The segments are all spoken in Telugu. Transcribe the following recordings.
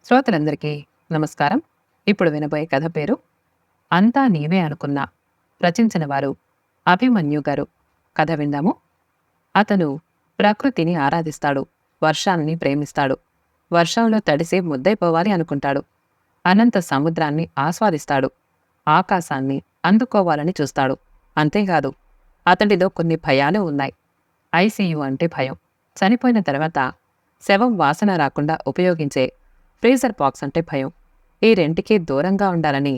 శ్రోతలందరికీ నమస్కారం. ఇప్పుడు వినబోయే కథ పేరు 'అంతా నీవే అనుకున్నా'. రచించిన వారు అభిమన్యు గారు. కథ విందాము. అతను ప్రకృతిని ఆరాధిస్తాడు. వర్షాన్ని ప్రేమిస్తాడు. వర్షంలో తడిసి ముద్దైపోవాలి అనుకుంటాడు. అనంత సముద్రాన్ని ఆస్వాదిస్తాడు. ఆకాశాన్ని అందుకోవాలని చూస్తాడు. అంతేకాదు, అతడిలో కొన్ని భయాలు ఉన్నాయి. ఐసీయూ అంటే భయం. చనిపోయిన తర్వాత శవం వాసన రాకుండా ఉపయోగించే ఫ్రీజర్ బాక్స్ అంటే భయం. ఈ రెంటికి దూరంగా ఉండాలని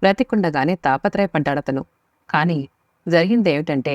బ్రతికుండగానే తాపత్రయపడ్డాడతను. కాని జరిగిందేమిటంటే,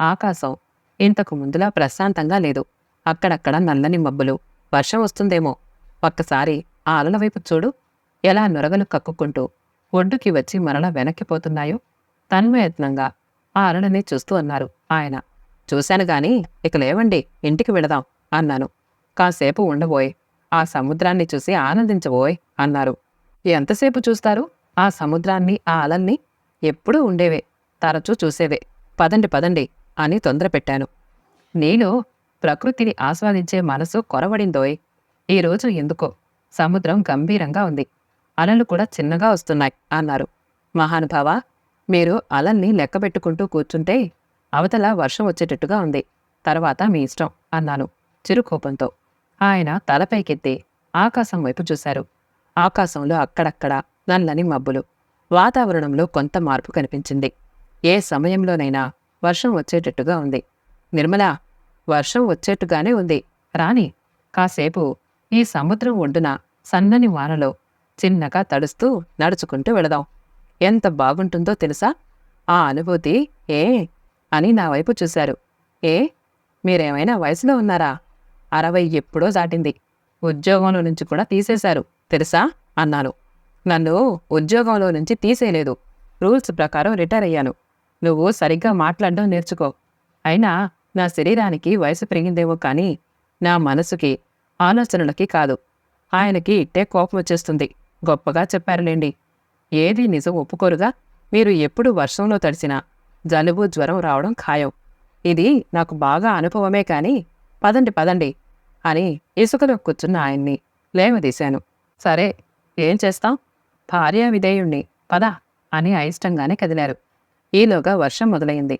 ఆకాశం ఇంతకు ముందులా ప్రశాంతంగా లేదు. అక్కడక్కడ నల్లని మబ్బులు. వర్షం వస్తుందేమో. ఒక్కసారి ఆ అలల వైపు చూడు, ఎలా నొరగలు కక్కుకుంటూ ఒడ్డుకి వచ్చి మరలా వెనక్కిపోతున్నాయో. తన్మయత్నంగా ఆ అలలని చూస్తూ అన్నారు ఆయన. చూశాను గాని ఇక లేవండి, ఇంటికి వెళదాం అన్నాను. కాసేపు ఉండబోయ్, ఆ సముద్రాన్ని చూసి ఆనందించబోయ్ అన్నారు. ఎంతసేపు చూస్తారు ఆ సముద్రాన్ని, ఆ అలల్ని? ఎప్పుడూ ఉండేవే, తరచూ చూసేవే. పదండి పదండి అని తొందరపెట్టాను. నీలో ప్రకృతిని ఆస్వాదించే మనసు కొరవడిందోయ్. ఈరోజు ఎందుకో సముద్రం గంభీరంగా ఉంది. అలలు కూడా చిన్నగా వస్తున్నాయి అన్నారు. మహానుభావా, మీరు అలల్ని లెక్కబెట్టుకుంటూ కూర్చుంటే అవతల వర్షం వచ్చేటట్టుగా ఉంది. తర్వాత మీ ఇష్టం అన్నాను చిరుకోపంతో. ఆయన తలపైకెత్తి ఆకాశం వైపు చూశారు. ఆకాశంలో అక్కడక్కడ నల్లని మబ్బులు. వాతావరణంలో కొంత మార్పు కనిపించింది. ఏ సమయంలోనైనా వర్షం వచ్చేటట్టుగా ఉంది. నిర్మలా, వర్షం వచ్చేట్టుగానే ఉంది. రాని, కాసేపు ఈ సముద్రం ఒడ్డున సన్నని వానలో చిన్నగా తడుస్తూ నడుచుకుంటూ వెళదాం. ఎంత బాగుంటుందో తెలుసా ఆ అనుభూతి? ఏ అని నా వైపు చూశారు. ఏ, మీరేమైనా వయసులో ఉన్నారా? 60 ఎప్పుడో దాటింది. ఉద్యోగంలో నుంచి కూడా తీసేశారు తెలుసా అన్నాను. నన్ను ఉద్యోగంలో నుంచి తీసేయలేదు. రూల్స్ ప్రకారం రిటైర్ అయ్యాను. నువ్వు సరిగ్గా మాట్లాడడం నేర్చుకో. అయినా నా శరీరానికి వయసు పెరిగిందేమో కానీ నా మనసుకి, ఆలోచనలకి కాదు. ఆయనకి ఇట్టే కోపం వచ్చేస్తుంది. గొప్పగా చెప్పారులేండి. ఏదీ నిజం ఒప్పుకోరుగా. మీరు ఎప్పుడు వర్షంలో తడిసినా జలుబు, జ్వరం రావడం ఖాయం. ఇది నాకు బాగా అనుభవమే కాని పదండి పదండి అని ఇసుకలో కూర్చున్న ఆయన్ని లేవదీశాను. సరే, ఏం చేస్తాం? భార్యా విధేయుణ్ణి, పద అని అయిష్టంగానే కదిలారు. ఈలోగా వర్షం మొదలైంది.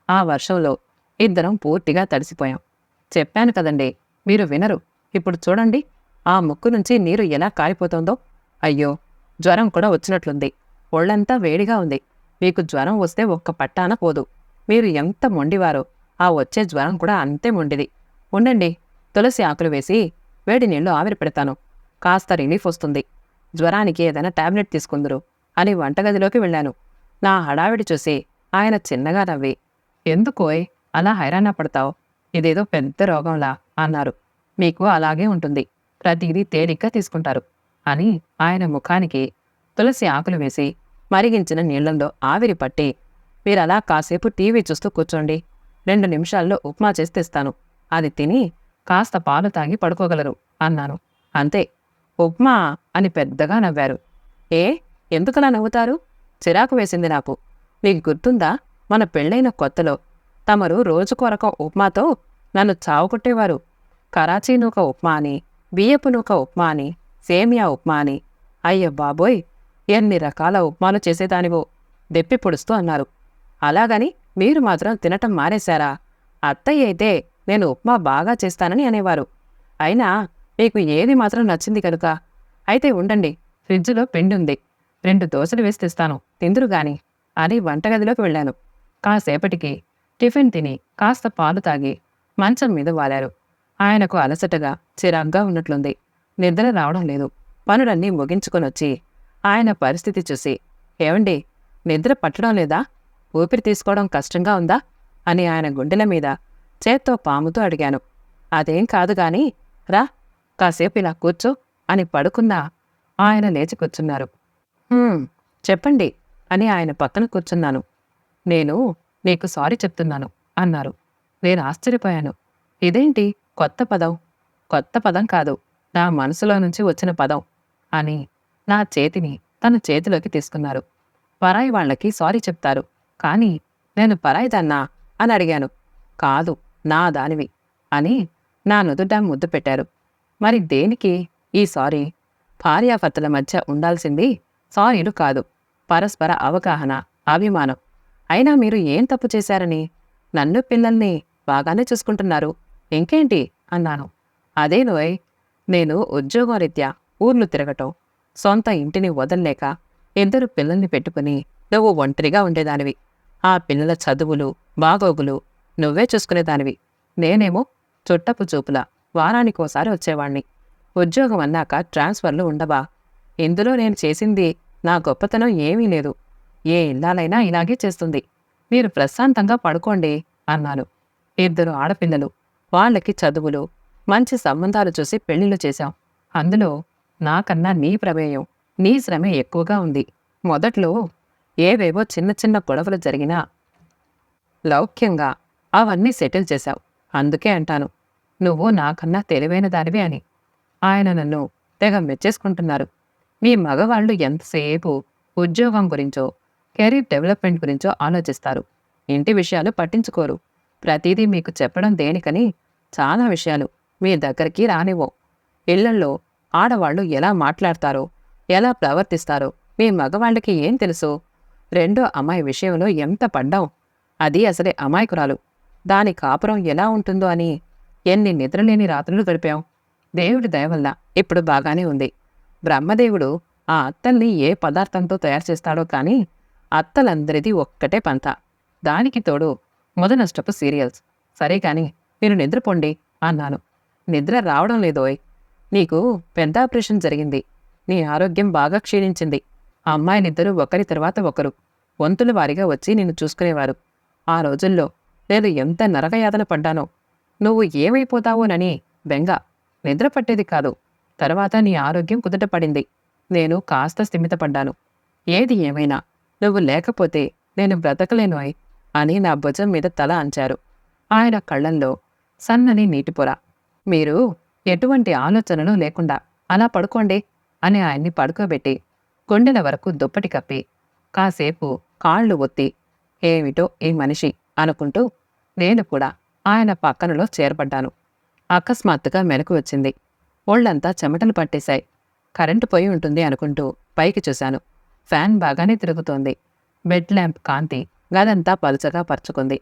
ఆ వర్షంలో ఇద్దరం పూర్తిగా తడిసిపోయాం. చెప్పాను కదండి, మీరు వినరు. ఇప్పుడు చూడండి, ఆ ముక్కు నుంచి నీరు ఎలా కారిపోతోందో. అయ్యో, జ్వరం కూడా వచ్చినట్లుంది. ఒళ్లంతా వేడిగా ఉంది. మీకు జ్వరం వస్తే ఒక్క పట్టాన పోదు. మీరు ఎంత మొండివారో ఆ వచ్చే జ్వరం కూడా అంతే మొండిది. ఉండండి, తులసి ఆకులు వేసి వేడి నీళ్లు ఆవిరి పెడతాను. కాస్త రిలీఫ్ వస్తుంది. జ్వరానికి ఏదైనా టాబ్లెట్ తీసుకుందరు అని వంటగదిలోకి వెళ్ళాను. నా హడావిడి చూసి ఆయన చిన్నగా నవ్వి, ఎందుకోయ్ అలా హైరాణ పడతావు? ఇదేదో పెద్ద రోగంలా అన్నారు. మీకు అలాగే ఉంటుంది. ప్రతిదీ తేలిగ్గా తీసుకుంటారు అని ఆయన ముఖానికి తులసి ఆకులు వేసి మరిగించిన నీళ్లలో ఆవిరి పట్టి, మీరలా కాసేపు టీవీ చూస్తూ కూర్చోండి. 2 నిమిషాల్లో ఉప్మా చేసి తెస్తాను. అది తిని కాస్త పాలు తాగి పడుకోగలరు అన్నాను. అంతే. ఉప్మా అని పెద్దగా నవ్వారు. ఏ, ఎందుకలా నవ్వుతారు? చిరాకు వేసింది నాకు. మీకు గుర్తుందా, మన పెళ్ళైన కొత్తలో తమరు రోజుకో రకం ఉప్మాతో నన్ను చావుకొట్టేవారు. కరాచీ నూక ఉప్మా అని, బియ్యపు నూక ఉప్మా అని, సేమియా ఉప్మా అని. అయ్య బాబోయ్, ఎన్ని రకాల ఉప్మాలు చేసేదానివో దెప్పి పొడుస్తూ అన్నారు. అలాగని మీరు మాత్రం తినటం మానేశారా? అత్తయ్య అయితే నేను ఉప్మా బాగా చేస్తానని అనేవారు. అయినా మీకు ఏది మాత్రం నచ్చింది కనుక. అయితే ఉండండి, ఫ్రిడ్జ్లో పిండుంది. 2 దోశలు వేసి తెస్తాను, తిందురుగాని అని వంటగదిలోకి వెళ్ళాను. కాసేపటికి టిఫిన్ తిని కాస్త పాలు తాగి మంచం మీద వాలారు. ఆయనకు అలసటగా, చిరాగ్గా ఉన్నట్లుంది. నిద్ర రావడం లేదు. పనులన్నీ ముగించుకొనొచ్చి ఆయన పరిస్థితి చూసి, ఏమండి, నిద్ర పట్టడం లేదా? ఊపిరి తీసుకోవడం కష్టంగా ఉందా అని ఆయన గుండెల మీద చేత్తో పాముతూ అడిగాను. అదేం కాదు గాని రా, కాసేపు ఇలా కూర్చో అని పడుకున్నా ఆయన లేచి కూర్చున్నారు. చెప్పండి అని ఆయన పక్కన కూర్చున్నాను. నేను నీకు సారీ చెప్తున్నాను అన్నారు. నేను ఆశ్చర్యపోయాను. ఇదేంటి కొత్త పదం? కొత్త పదం కాదు, నా మనసులో నుంచి వచ్చిన పదం అని నా చేతిని తన చేతిలోకి తీసుకున్నారు. పరాయి వాళ్లకి సారీ చెప్తారు, కానీ నేను పరాయిదాన్నా అని అడిగాను. కాదు, నా దానివి అని నా నుదుట ముద్దు పెట్టారు. మరి దేనికి ఈ సారీ? భార్యాభర్తల మధ్య ఉండాల్సింది సారీలు కాదు, పరస్పర అవగాహన, అభిమానం. అయినా మీరు ఏం తప్పు చేశారని? నన్ను పిల్లల్ని బాగానే చూసుకుంటున్నారు, ఇంకేంటి అన్నాను. అదేనోయ్, నేను ఉద్యోగరీత్యా ఊర్లు తిరగటం, సొంత ఇంటిని వదల్లేక ఇద్దరు పిల్లల్ని పెట్టుకుని నువ్వు ఒంటరిగా ఉండేదానివి. ఆ పిల్లల చదువులు, బాగోగులు నువ్వే చూసుకునేదానివి. నేనేమో చుట్టపు చూపుల వారానికోసారి వచ్చేవాణ్ణి. ఉద్యోగం అన్నాక ట్రాన్స్ఫర్లు ఉండవా? ఇందులో నేను చేసింది నా గొప్పతనం ఏమీ లేదు. ఏ ఇల్లాలైనా ఇలాగే చేస్తుంది. మీరు ప్రశాంతంగా పడుకోండి అన్నాను. ఇద్దరు ఆడపిల్లలు, వాళ్ళకి చదువులు, మంచి సంబంధాలు చూసి పెళ్లిళ్ళు చేశాం. అందులో నాకన్నా నీ ప్రమేయం, నీ శ్రమే ఎక్కువగా ఉంది. మొదట్లో ఏవేవో చిన్న చిన్న గొడవలు జరిగినా లౌక్యంగా అవన్నీ సెటిల్ చేశావు. అందుకే అంటాను, నువ్వు నాకన్నా తెలివైన దానివి అని. ఆయన నన్ను తెగ మెచ్చేసుకుంటున్నారు. మీ మగవాళ్ళు ఎంతసేపు ఉద్యోగం గురించో, కెరీర్ డెవలప్మెంట్ గురించో ఆలోచిస్తారు. ఇంటి విషయాలు పట్టించుకోరు. ప్రతిదీ మీకు చెప్పడం దేనికని చాలా విషయాలు మీ దగ్గరికి రానివ్వవు. ఇళ్లల్లో ఆడవాళ్లు ఎలా మాట్లాడతారో, ఎలా ప్రవర్తిస్తారో మీ మగవాళ్ళకి ఏం తెలుసు? రెండో అమ్మాయి విషయంలో ఎంత పడ్డాం. అది అసలే అమాయకురాలు. దాని కాపురం ఎలా ఉంటుందో అని ఎన్ని నిద్రలేని రాత్రులు గడిపాం. దేవుడి దయవల్ల ఇప్పుడు బాగానే ఉంది. బ్రహ్మదేవుడు ఆ అత్తల్ని ఏ పదార్థంతో తయారు చేస్తాడో కానీ అత్తలందరిది ఒక్కటే పంత. దానికి తోడు మొదనష్టపు సీరియల్స్. సరే కాని మీరు నిద్రపోండి అన్నాను. నిద్ర రావడం లేదోయ్. నీకు పెద్ద ఆపరేషన్ జరిగింది. నీ ఆరోగ్యం బాగా క్షీణించింది. ఆ అమ్మాయిలిద్దరూ ఒకరి తర్వాత ఒకరు వంతుల వారిగా వచ్చి నిన్ను చూసుకునేవారు. ఆ రోజుల్లో నేను ఎంత నరకయాతన పడ్డానో. నువ్వు ఏమైపోతావోనని బెంగ. నిద్ర పట్టేది కాదు. తర్వాత నీ ఆరోగ్యం కుదుటపడింది. నేను కాస్త స్థిమితపడ్డాను. ఏది ఏమైనా నువ్వు లేకపోతే నేను బ్రతకలేనోయ్ అని నా భుజం మీద తల అంచారు. ఆయన కళ్ళల్లో సన్నని నీటిపొర. మీరు ఎటువంటి ఆలోచనలు లేకుండా అలా పడుకోండి అని ఆయన్ని పడుకోబెట్టి గుండెల వరకు దుప్పటి కప్పి కాసేపు కాళ్ళు ఒత్తి ఏమిటో ఈ మనిషి అనుకుంటూ నేను కూడా ఆయన పక్కనలో చేరపడ్డాను. అకస్మాత్తుగా మెలకు వచ్చింది. ఒళ్లంతా చెమటలు పట్టేశాయి. కరెంటు పోయి ఉంటుంది అనుకుంటూ పైకి చూశాను. ఫ్యాన్ బాగానే తిరుగుతోంది. బెడ్ ల్యాంప్ కాంతి గదంతా పలుచగా పరుచుకుంది.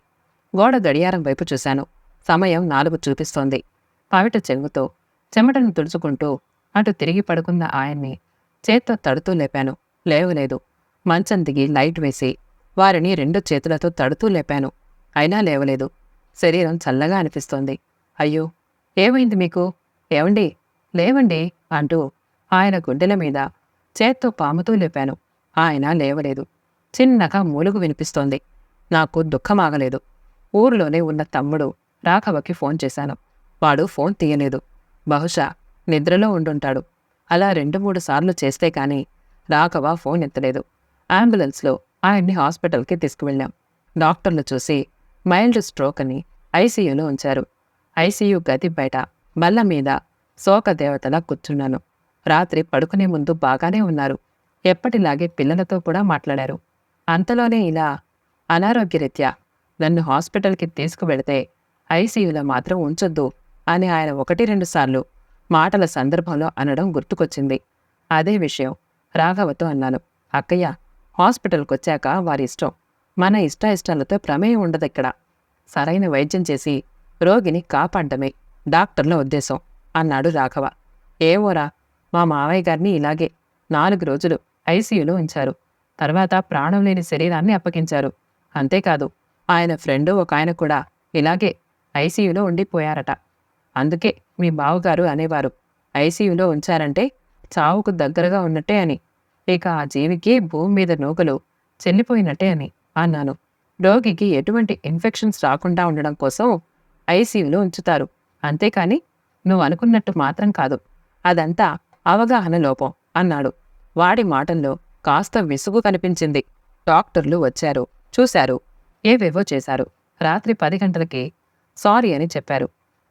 గోడ గడియారం వైపు చూశాను. సమయం 4 చూపిస్తోంది. పవిట చెంగుతో చెమటను తుడుచుకుంటూ అటు తిరిగి పడుకున్న ఆయన్ని చేత్తో తడుతూ లేపాను. లేవలేదు. మంచం దిగి లైట్ వేసి వారిని 2 చేతులతో తడుతూ లేపాను. అయినా లేవలేదు. శరీరం చల్లగా అనిపిస్తోంది. అయ్యో, ఏమైంది మీకు? ఏవండి, లేవండి అంటూ ఆయన గుండెల మీద చేత్తో పాముతూ లేపాను. ఆయన లేవలేదు. చిన్నగా మూలుగు వినిపిస్తోంది. నాకు దుఃఖమాగలేదు. ఊరిలోనే ఉన్న తమ్ముడు రాఘవకి ఫోన్ చేశాను. వాడు ఫోన్ తీయలేదు. బహుశా నిద్రలో ఉండుంటాడు. అలా 2-3 సార్లు చేస్తే కాని రాఘవ ఫోన్ ఎత్తలేదు. అంబులెన్స్లో ఆయన్ని హాస్పిటల్కి తీసుకువెళ్ళాం. డాక్టర్లు చూసి మైల్డ్ స్ట్రోక్ అని ఐసీయూలో ఉంచారు. ఐసీయూ గది బయట బల్ల మీద శోకదేవతలా కూర్చున్నాను. రాత్రి పడుకునే ముందు బాగానే ఉన్నారు. ఎప్పటిలాగే పిల్లలతో కూడా మాట్లాడారు. అంతలోనే ఇలా అనారోగ్యరీత్యా నన్ను హాస్పిటల్కి తీసుకువెళితే ఐసీయూలో మాత్రం ఉంచొద్దు అని ఆయన 1-2 సార్లు మాటల సందర్భంలో అనడం గుర్తుకొచ్చింది. అదే విషయం రాఘవతో అన్నాను. అక్కయ్య, హాస్పిటల్కొచ్చాక వారి ఇష్టం. మన ఇష్టాయిష్టాలతో ప్రమేయం ఉండదిక్కడ. సరైన వైద్యం చేసి రోగిని కాపాడ్డమే డాక్టర్ల ఉద్దేశం అన్నాడు రాఘవ. ఏవోరా, మా మావయ్య గారిని ఇలాగే 4 రోజులు ఐసీయూలో ఉంచారు. తర్వాత ప్రాణం లేని శరీరాన్ని అప్పగించారు. అంతేకాదు, ఆయన ఫ్రెండు ఒక ఆయన కూడా ఇలాగే ఐసీయూలో ఉండిపోయారట. అందుకే మీ బావగారు అనేవారు, ఐసీయూలో ఉంచారంటే చావుకు దగ్గరగా ఉన్నట్టే అని. ఇక ఆ జీవికి భూమి మీద నూకలు చెల్లిపోయినట్టే అని అన్నాను. రోగికి ఎటువంటి ఇన్ఫెక్షన్స్ రాకుండా ఉండడం కోసం ఐసీయూలో ఉంచుతారు. అంతేకాని నువ్వు అనుకున్నట్టు మాత్రం కాదు. అదంతా అవగాహన లోపం అన్నాడు. వాడి మాటల్లో కాస్త విసుగు కనిపించింది. డాక్టర్లు వచ్చారు, చూశారు, ఏవేవో చేశారు. రాత్రి 10 గంటలకి సారీ అని చెప్పారు.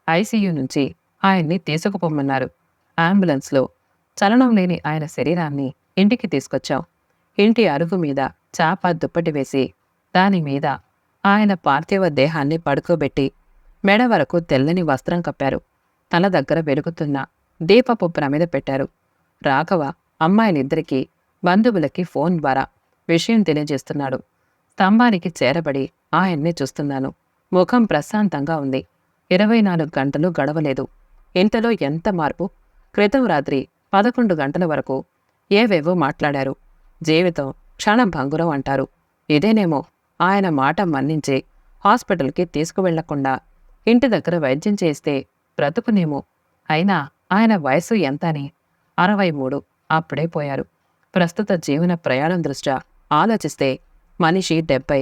ఐసీయూ నుంచి ఆయన్ని తీసుకుపోమన్నారు. అంబులెన్స్లో చలనం లేని ఆయన శరీరాన్ని ఇంటికి తీసుకొచ్చాం. ఇంటి అరుగు మీద చాప దుప్పటి వేసి దానిమీద ఆయన పార్థివ దేహాన్ని పడుకోబెట్టి మెడ వరకు తెల్లని వస్త్రం కప్పారు. తల దగ్గర వెలుగుతున్న దీపపు ప్రమిద పెట్టారు. రాఘవ అమ్మాయిలిద్దరికీ బంధువులకి ఫోన్ ద్వారా విషయం తెలియజేస్తున్నాడు. స్తంభానికి చేరబడి ఆయన్ని చూస్తున్నాను. ముఖం ప్రశాంతంగా ఉంది. 24 గంటలు గడవలేదు. ఇంతలో ఎంత మార్పు! క్రితం రాత్రి 11 గంటల వరకు ఏవేవో మాట్లాడారు. జీవితం క్షణభంగురం అంటారు. ఇదేనేమో ఆయన మాట మన్నించి హాస్పిటల్కి తీసుకువెళ్లకుండా ఇంటి దగ్గర వైద్యం చేస్తే బ్రతుకునేమో. అయినా ఆయన వయసు ఎంతని? 63. అప్పుడే పోయారు. ప్రస్తుత జీవన ప్రయాణం దృష్ట్యా ఆలోచిస్తే మనిషి 70,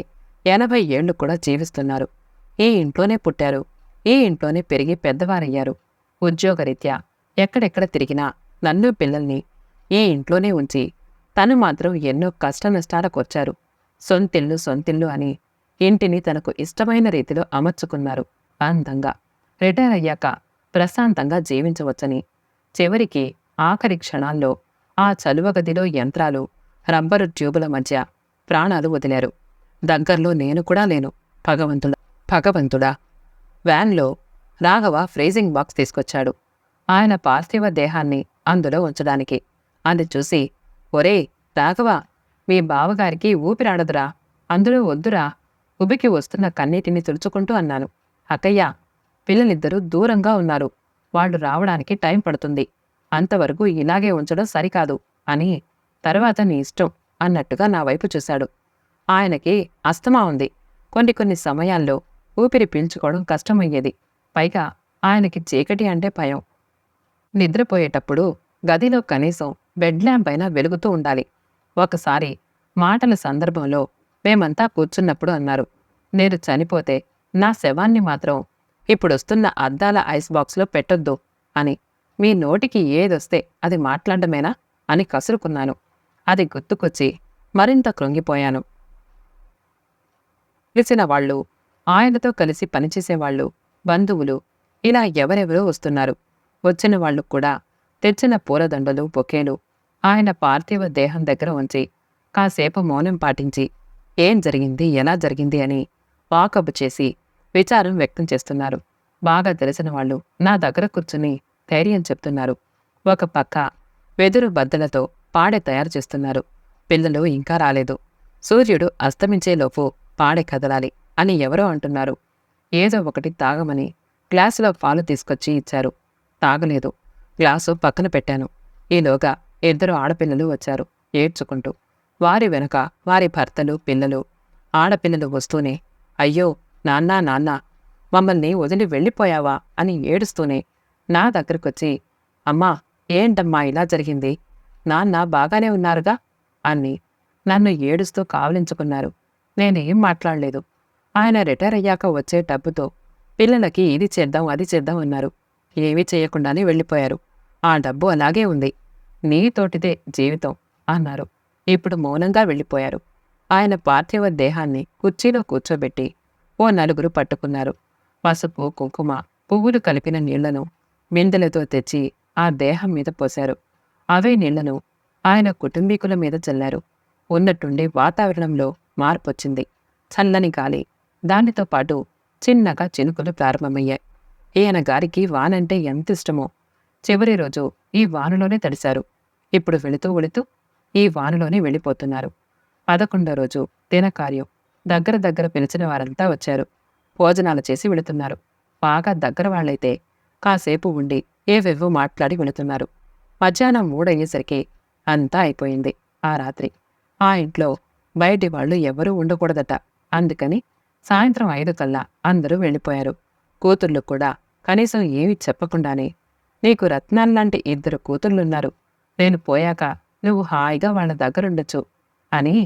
80 ఏళ్లు కూడా జీవిస్తున్నారు. ఈ ఇంట్లోనే పుట్టారు. ఈ ఇంట్లోనే పెరిగి పెద్దవారయ్యారు. ఉద్యోగరీత్యా ఎక్కడెక్కడ తిరిగినా నన్ను పిల్లల్ని ఈ ఇంట్లోనే ఉంచి తను మాత్రం ఎన్నో కష్టనష్టాలకొచ్చారు. సొంతిల్లు అని ఇంటిని తనకు ఇష్టమైన రీతిలో అమర్చుకున్నారు. అందంగా రిటైర్ అయ్యాక ప్రశాంతంగా జీవించవచ్చని. చివరికి ఆఖరి క్షణాల్లో ఆ చలువగదిలో యంత్రాలు, రబ్బరు ట్యూబుల మధ్య ప్రాణాలు వదిలారు. దగ్గర్లో నేను కూడా లేను. భగవంతుడా! వ్యాన్లో రాఘవ ఫ్రీజింగ్ బాక్స్ తీసుకొచ్చాడు. ఆయన పార్థివ దేహాన్ని అందులో ఉంచడానికి. అది చూసి, ఒరే రాఘవ, మీ బావగారికి ఊపిరాడదురా, అందులో వద్దురా, ఉబికి వస్తున్న కన్నీటిని తుడుచుకుంటూ అన్నాను. అక్కయ్య, పిల్లలిద్దరూ దూరంగా ఉన్నారు. వాళ్ళు రావడానికి టైం పడుతుంది. అంతవరకు ఇలాగే ఉంచడం సరికాదు అని. తర్వాత నీ ఇష్టం అన్నట్టుగా నా వైపు చూశాడు. ఆయనకి అస్తమా ఉంది. కొన్ని సమయాల్లో ఊపిరి పీల్చుకోవడం కష్టమయ్యేది. పైగా ఆయనకి చీకటి అంటే భయం. నిద్రపోయేటప్పుడు గదిలో కనీసం బెడ్ ల్యాంప్ అయినా వెలుగుతూ ఉండాలి. ఒకసారి మాటల సందర్భంలో మేమంతా కూర్చున్నప్పుడు అన్నారు, నేను చనిపోతే నా శవాన్ని మాత్రం ఇప్పుడొస్తున్న అద్దాల ఐస్ బాక్స్లో పెట్టొద్దు అని. మీ నోటికి ఏదొస్తే అది మాట్లాడమేనా అని కసురుకున్నాను. అది గుర్తుకొచ్చి మరింత కృంగిపోయాను. తెలిసిన వాళ్ళు, ఆయనతో కలిసి పనిచేసేవాళ్ళు, బంధువులు, ఇలా ఎవరెవరో వస్తున్నారు. వచ్చిన వాళ్ళు కూడా తెచ్చిన పూలదండలు, బొకేలు ఆయన పార్థివ దేహం దగ్గర ఉంచి కాసేపు మౌనం పాటించి ఏం జరిగింది, ఎలా జరిగింది అని వాకబు చేసి విచారం వ్యక్తం చేస్తున్నారు. బాగా తెలిసిన వాళ్ళు నా దగ్గర కూర్చుని ధైర్యం చెప్తున్నారు. ఒక పక్క వెదురు బద్దలతో పాడె తయారు చేస్తున్నారు. పిల్లలు ఇంకా రాలేదు. సూర్యుడు అస్తమించేలోపు పాడె కదలాలి అని ఎవరో అంటున్నారు. ఏదో ఒకటి తాగమని గ్లాసులో పాలు తీసుకొచ్చి ఇచ్చారు. తాగలేదు. గ్లాసు పక్కన పెట్టాను. ఈలోగా 2 ఆడపిల్లలు వచ్చారు ఏడ్చుకుంటూ. వారి వెనుక వారి భర్తలు, పిల్లలు. ఆడపిల్లలు వస్తూనే, అయ్యో నాన్నా, మమ్మల్ని వదిలి వెళ్ళిపోయావా అని ఏడుస్తూనే నా దగ్గరకొచ్చి, అమ్మా ఏంటమ్మా ఇలా జరిగింది, నాన్న బాగానే ఉన్నారుగా అని నన్ను ఏడుస్తూ కావలించుకున్నారు. నేనేం మాట్లాడలేదు. ఆయన రిటైర్ అయ్యాక వచ్చే డబ్బుతో పిల్లలకి ఇది చేద్దాం, అది చేద్దాం అన్నారు. ఏమీ చేయకుండానే వెళ్ళిపోయారు. ఆ డబ్బు అలాగే ఉంది. నీతోటిదే జీవితం అన్నారు. ఇప్పుడు మౌనంగా వెళ్ళిపోయారు. ఆయన పార్థివ దేహాన్ని కుర్చీలో కూర్చోబెట్టి ఓ 4 పట్టుకున్నారు. పసుపు, కుంకుమ, పువ్వులు కలిపిన నీళ్లను బిందెలతో తెచ్చి ఆ దేహం మీద పోశారు. అవే నీళ్లను ఆయన కుటుంబీకుల మీద చల్లారు. ఉన్నట్టుండి వాతావరణంలో మార్పొచ్చింది. చల్లని గాలి, దానితో పాటు చిన్నగా చినుకులు ప్రారంభమయ్యాయి. ఈయన గారికి వానంటే ఎంతిష్టమో. చివరి రోజు ఈ వానలోనే తడిశారు. ఇప్పుడు వెళుతూ ఈ వానలోనే వెళ్ళిపోతున్నారు. 11వ రోజు దినకార్యం. దగ్గర పిలిచిన వారంతా వచ్చారు. భోజనాలు చేసి వెళుతున్నారు. బాగా దగ్గర వాళ్ళైతే కాసేపు ఉండి ఏవేవో మాట్లాడి వెళుతున్నారు. మధ్యాహ్నం 3 అయ్యేసరికి అంతా అయిపోయింది. ఆ రాత్రి ఆ ఇంట్లో బయటి వాళ్ళు ఎవరూ ఉండకూడదట. అందుకని సాయంత్రం 5 కల్లా అందరూ వెళ్ళిపోయారు. కూతుర్లు కూడా కనీసం ఏమీ చెప్పకుండానే, నీకు రత్నాల్లాంటి 2 కూతుర్లున్నారు. నేను పోయాక నువ్వు హాయిగా వాళ్ళ దగ్గరుండొచ్చు అని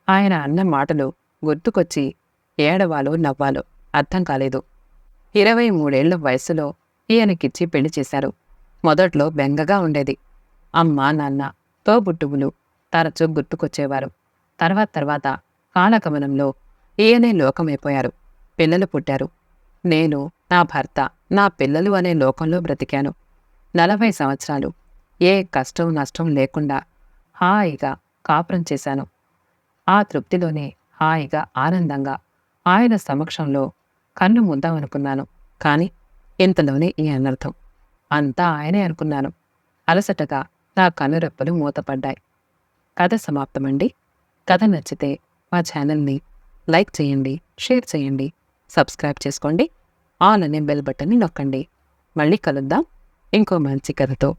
ఆయన అన్న మాటలు గుర్తుకొచ్చి ఏడవాలో నవ్వాలో అర్థం కాలేదు. 23 ఏళ్ల వయస్సులో ఈయనకిచ్చి పెళ్లి చేశారు. మొదట్లో బెంగగా ఉండేది. అమ్మా, నాన్న, తోబుట్టువులు తరచూ గుర్తుకొచ్చేవారు. తర్వాత కాలగమనంలో ఈయనే లోకమైపోయారు. పిల్లలు పుట్టారు. నేను, నా భర్త, నా పిల్లలు అనే లోకంలో బ్రతికాను. 40 సంవత్సరాలు ఏ కష్టం నష్టం లేకుండా హాయిగా కాపురం చేశాను. ఆ తృప్తిలోనే హాయిగా ఆనందంగా ఆయన సమక్షంలో కన్ను ముద్దామనుకున్నాను. కాని ఇంతలోనే ఈ అనర్థం. అంతా ఆయనే అనుకున్నాను. అలసటగా నా కనురెప్పలు మూతపడ్డాయి. కథ సమాప్తమండి. కథ నచ్చితే మా ఛానల్ని లైక్ చేయండి, షేర్ చేయండి, సబ్స్క్రైబ్ చేసుకోండి, ఆల్ అనే బెల్ బటన్ని నొక్కండి. మళ్ళీ కలుద్దాం ఇంకో మంచి కథతో.